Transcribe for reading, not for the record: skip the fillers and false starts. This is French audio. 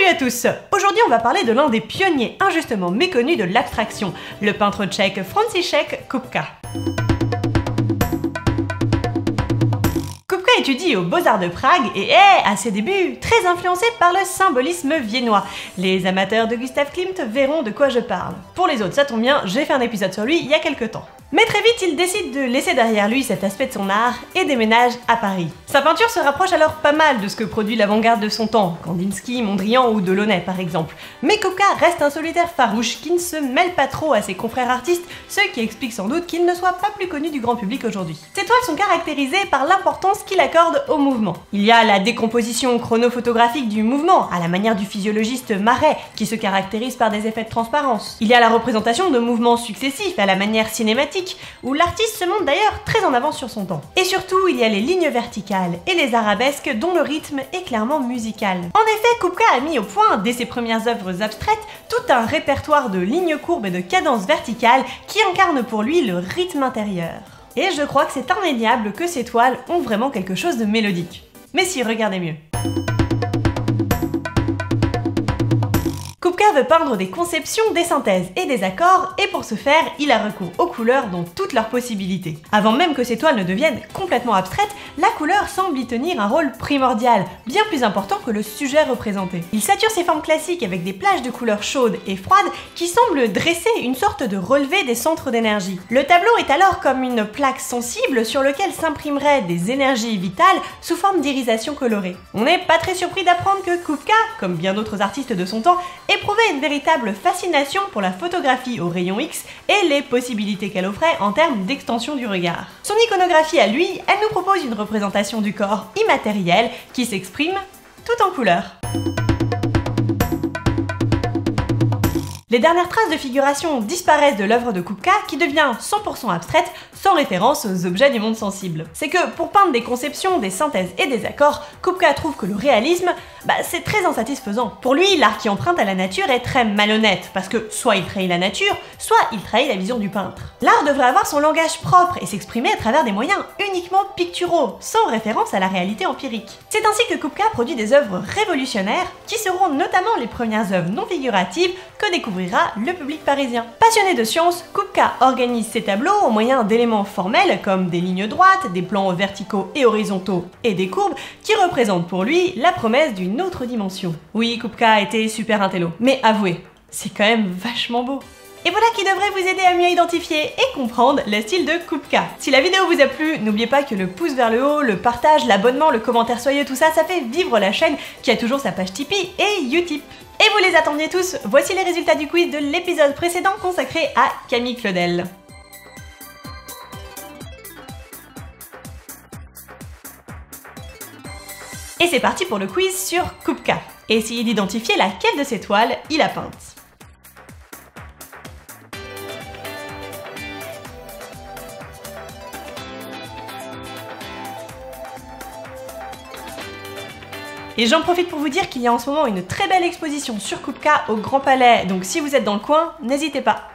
Salut à tous! Aujourd'hui on va parler de l'un des pionniers injustement méconnus de l'abstraction, le peintre tchèque František Kupka. Kupka étudie aux Beaux-Arts de Prague et est, à ses débuts, très influencé par le symbolisme viennois. Les amateurs de Gustav Klimt verront de quoi je parle. Pour les autres, ça tombe bien, j'ai fait un épisode sur lui il y a quelques temps. Mais très vite, il décide de laisser derrière lui cet aspect de son art et déménage à Paris. Sa peinture se rapproche alors pas mal de ce que produit l'avant-garde de son temps, Kandinsky, Mondrian ou Delaunay par exemple. Mais Kupka reste un solitaire farouche qui ne se mêle pas trop à ses confrères artistes, ce qui explique sans doute qu'il ne soit pas plus connu du grand public aujourd'hui. Ses toiles sont caractérisées par l'importance qu'il accorde au mouvement. Il y a la décomposition chronophotographique du mouvement, à la manière du physiologiste Marais, qui se caractérise par des effets de transparence. Il y a la représentation de mouvements successifs à la manière cinématique, où l'artiste se montre d'ailleurs très en avance sur son temps. Et surtout, il y a les lignes verticales et les arabesques dont le rythme est clairement musical. En effet, Kupka a mis au point, dès ses premières œuvres abstraites, tout un répertoire de lignes courbes et de cadences verticales qui incarnent pour lui le rythme intérieur. Et je crois que c'est indéniable que ces toiles ont vraiment quelque chose de mélodique. Mais si, regardez mieux. Kupka veut peindre des conceptions, des synthèses et des accords, et pour ce faire, il a recours aux couleurs dans toutes leurs possibilités. Avant même que ses toiles ne deviennent complètement abstraites, la couleur semble y tenir un rôle primordial, bien plus important que le sujet représenté. Il sature ses formes classiques avec des plages de couleurs chaudes et froides qui semblent dresser une sorte de relevé des centres d'énergie. Le tableau est alors comme une plaque sensible sur laquelle s'imprimeraient des énergies vitales sous forme d'irisation colorée. On n'est pas très surpris d'apprendre que Kupka, comme bien d'autres artistes de son temps, éprouvait une véritable fascination pour la photographie au rayon X et les possibilités qu'elle offrait en termes d'extension du regard. Son iconographie à lui, elle nous propose une représentation du corps immatériel qui s'exprime tout en couleur. Les dernières traces de figuration disparaissent de l'œuvre de Kupka qui devient 100% abstraite sans référence aux objets du monde sensible. C'est que pour peindre des conceptions, des synthèses et des accords, Kupka trouve que le réalisme, c'est très insatisfaisant. Pour lui, l'art qui emprunte à la nature est très malhonnête parce que soit il trahit la nature, soit il trahit la vision du peintre. L'art devrait avoir son langage propre et s'exprimer à travers des moyens uniquement picturaux, sans référence à la réalité empirique. C'est ainsi que Kupka produit des œuvres révolutionnaires qui seront notamment les premières œuvres non figuratives que découvrira le public parisien. Passionné de science, Kupka organise ses tableaux au moyen d'éléments formels comme des lignes droites, des plans verticaux et horizontaux et des courbes qui représentent pour lui la promesse d'une autre dimension. Oui, Kupka était super intello, mais avouez, c'est quand même vachement beau. Et voilà qui devrait vous aider à mieux identifier et comprendre le style de Kupka. Si la vidéo vous a plu, n'oubliez pas que le pouce vers le haut, le partage, l'abonnement, le commentaire soyeux, tout ça, ça fait vivre la chaîne qui a toujours sa page Tipeee et Utip. Et vous les attendiez tous, voici les résultats du quiz de l'épisode précédent consacré à Camille Claudel. Et c'est parti pour le quiz sur Kupka. Essayez d'identifier laquelle de ces toiles il a peinte. Et j'en profite pour vous dire qu'il y a en ce moment une très belle exposition sur Kupka au Grand Palais, donc si vous êtes dans le coin, n'hésitez pas.